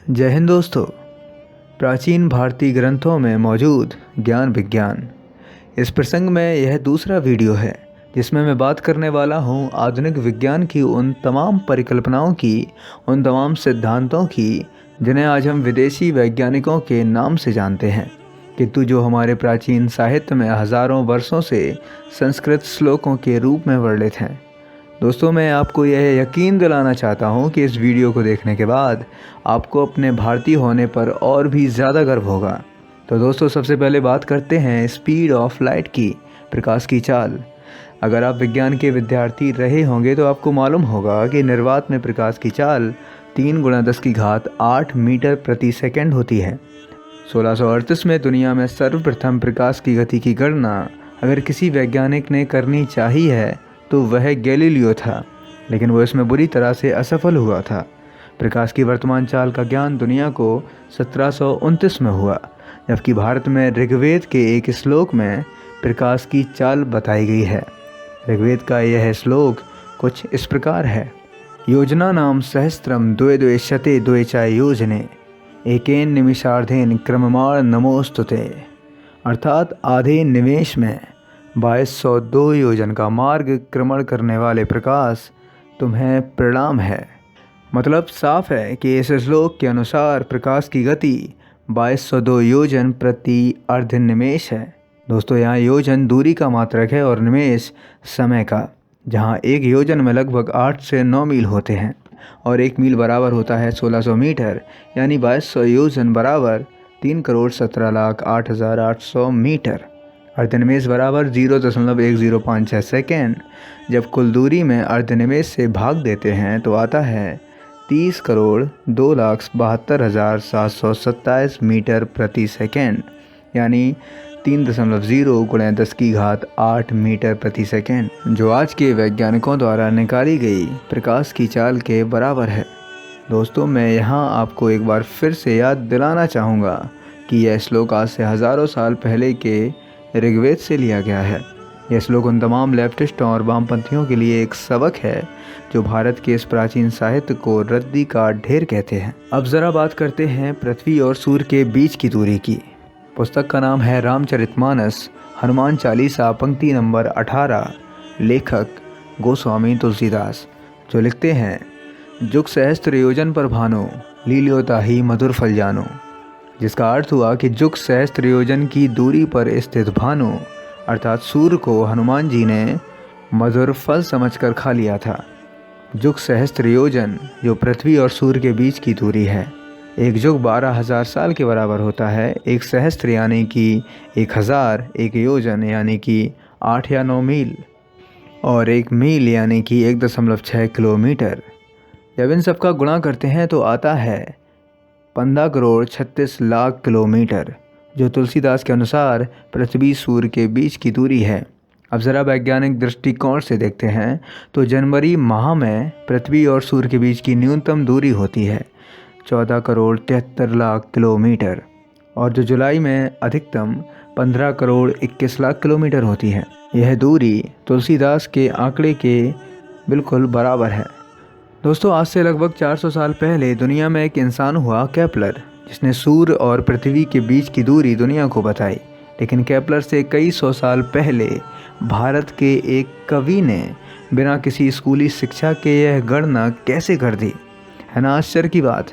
जय हिंद दोस्तों। प्राचीन भारतीय ग्रंथों में मौजूद ज्ञान विज्ञान, इस प्रसंग में यह दूसरा वीडियो है जिसमें मैं बात करने वाला हूँ आधुनिक विज्ञान की उन तमाम परिकल्पनाओं की, उन तमाम सिद्धांतों की जिन्हें आज हम विदेशी वैज्ञानिकों के नाम से जानते हैं, किंतु जो हमारे प्राचीन साहित्य में हज़ारों वर्षों से संस्कृत श्लोकों के रूप में वर्णित हैं। दोस्तों, मैं आपको यह यकीन दिलाना चाहता हूँ कि इस वीडियो को देखने के बाद आपको अपने भारतीय होने पर और भी ज़्यादा गर्व होगा। तो दोस्तों, सबसे पहले बात करते हैं स्पीड ऑफ लाइट की, प्रकाश की चाल। अगर आप विज्ञान के विद्यार्थी रहे होंगे तो आपको मालूम होगा कि निर्वात में प्रकाश की चाल 3 × 10⁸ मीटर प्रति सेकंड होती है। 1638 में दुनिया में सर्वप्रथम प्रकाश की गति की गणना अगर किसी वैज्ञानिक ने करनी चाहिए है तो वह गैलीलियो था, लेकिन वो इसमें बुरी तरह से असफल हुआ था। प्रकाश की वर्तमान चाल का ज्ञान दुनिया को 1729 में हुआ, जबकि भारत में ऋग्वेद के एक श्लोक में प्रकाश की चाल बताई गई है। ऋग्वेद का यह श्लोक कुछ इस प्रकार है: योजना नाम सहस्त्रम द्वे द्वे शते द्वे च योजने एकेन निमिषार्धेन क्रममाण नमोस्तुते। अर्थात आधे निमेष में 2202 योजन का मार्ग क्रमण करने वाले प्रकाश, तुम्हें प्रणाम है। मतलब साफ है कि इस श्लोक के अनुसार प्रकाश की गति 2202 योजन प्रति अर्ध निमेष है। दोस्तों, यहाँ योजन दूरी का मात्रक है और निमेष समय का, जहाँ एक योजन में लगभग 8 से 9 मील होते हैं और 1 मील बराबर होता है 1600 मीटर, यानी 2200 योजन बराबर 3,17,08,800 मीटर। अर्धनिमेष बराबर 0.1056 सेकेंड। जब कुल दूरी में अर्धनिमेष से भाग देते हैं तो आता है 30,02,72,727 मीटर प्रति सेकेंड, यानी 3.0 × 10⁸ मीटर प्रति सेकेंड, जो आज के वैज्ञानिकों द्वारा निकाली गई प्रकाश की चाल के बराबर है। दोस्तों, मैं यहाँ आपको एक बार फिर से याद दिलाना चाहूँगा कि यह श्लोक आज से हज़ारों साल पहले के ऋग्वेद से लिया गया है। यह श्लोक उन तमाम लेफ्टिस्टों और वामपंथियों के लिए एक सबक है जो भारत के इस प्राचीन साहित्य को रद्दी का ढेर कहते हैं। अब ज़रा बात करते हैं पृथ्वी और सूर्य के बीच की दूरी की। पुस्तक का नाम है रामचरितमानस, हनुमान चालीसा, पंक्ति नंबर 18। लेखक गोस्वामी तुलसीदास, जो लिखते हैं: जुग सहस्त्र योजन पर भानो, लील्योता ही मधुर फल जानो। जिसका अर्थ हुआ कि जुग सहस्त्र योजन की दूरी पर स्थित भानु अर्थात सूर्य को हनुमान जी ने मधुर फल समझकर खा लिया था। जुग सहस्त्र योजन जो पृथ्वी और सूर्य के बीच की दूरी है। एक जुग 12,000 साल के बराबर होता है। एक सहस्त्र यानी कि 1000, एक योजन यानी कि 8 या 9 मील, और 1 मील यानी कि 1.6 किलोमीटर। जब इन सब का गुणा करते हैं तो आता है 15,36,00,000 किलोमीटर, जो तुलसीदास के अनुसार पृथ्वी सूर्य के बीच की दूरी है। अब ज़रा वैज्ञानिक दृष्टिकोण से देखते हैं तो जनवरी माह में पृथ्वी और सूर्य के बीच की न्यूनतम दूरी होती है 14,73,00,000 किलोमीटर, और जो जुलाई में अधिकतम 15,21,00,000 किलोमीटर होती है। यह दूरी तुलसीदास के आंकड़े के बिल्कुल बराबर है। दोस्तों, आज से लगभग 400 साल पहले दुनिया में एक इंसान हुआ, केपलर, जिसने सूर्य और पृथ्वी के बीच की दूरी दुनिया को बताई। लेकिन केपलर से कई 100 साल पहले भारत के एक कवि ने बिना किसी स्कूली शिक्षा के यह गणना कैसे कर दी, है ना आश्चर्य की बात।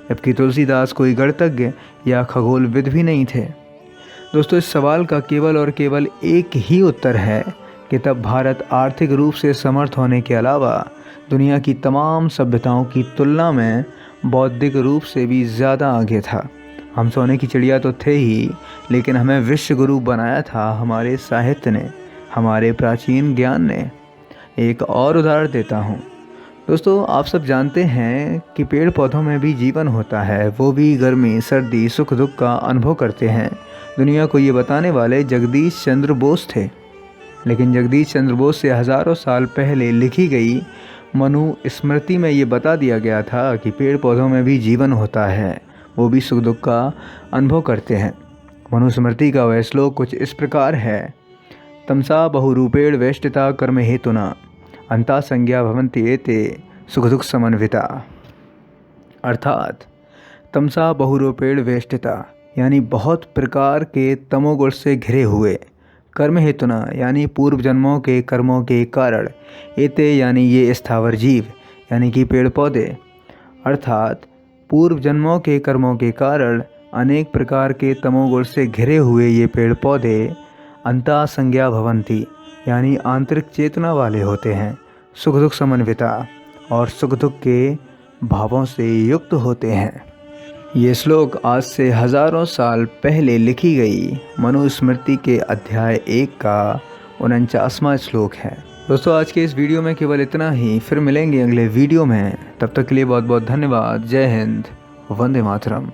जबकि तुलसीदास कोई गणितज्ञ या खगोलविद भी नहीं थे। दोस्तों, इस सवाल का केवल और केवल एक ही उत्तर है कि तब भारत आर्थिक रूप से समर्थ होने के अलावा दुनिया की तमाम सभ्यताओं की तुलना में बौद्धिक रूप से भी ज़्यादा आगे था। हम सोने की चिड़िया तो थे ही, लेकिन हमें विश्व गुरु बनाया था हमारे साहित्य ने, हमारे प्राचीन ज्ञान ने। एक और उदाहरण देता हूँ। दोस्तों, आप सब जानते हैं कि पेड़ पौधों में भी जीवन होता है, वो भी गर्मी, सर्दी, सुख दुख का अनुभव करते हैं। दुनिया को ये बताने वाले जगदीश चंद्र बोस थे। लेकिन जगदीश चंद्र बोस से हज़ारों साल पहले लिखी गई मनु स्मृति में ये बता दिया गया था कि पेड़ पौधों में भी जीवन होता है, वो भी सुख दुख का अनुभव करते हैं। मनु स्मृति का वह श्लोक कुछ इस प्रकार है: तमसा बहुरूपेण वेष्टिता कर्म हेतुना अंता संज्ञा भवन्ति एते सुख दुख समन्विता। अर्थात तमसा बहुरूपेण वेष्टिता यानी बहुत प्रकार के तमोगुण से घिरे हुए। कर्म हेतुना यानी पूर्व जन्मों के कर्मों के कारण। एते यानी ये स्थावर जीव यानी कि पेड़ पौधे, अर्थात पूर्व जन्मों के कर्मों के कारण अनेक प्रकार के तमोगुण से घिरे हुए ये पेड़ पौधे अंता संज्ञा भवंती यानी आंतरिक चेतना वाले होते हैं। सुख दुख समन्विता और सुख दुख के भावों से युक्त होते हैं। ये श्लोक आज से हजारों साल पहले लिखी गई मनुस्मृति के अध्याय 1 का 49वां श्लोक है। दोस्तों, आज के इस वीडियो में केवल इतना ही। फिर मिलेंगे अगले वीडियो में। तब तक के लिए बहुत बहुत धन्यवाद। जय हिंद, वंदे मातरम।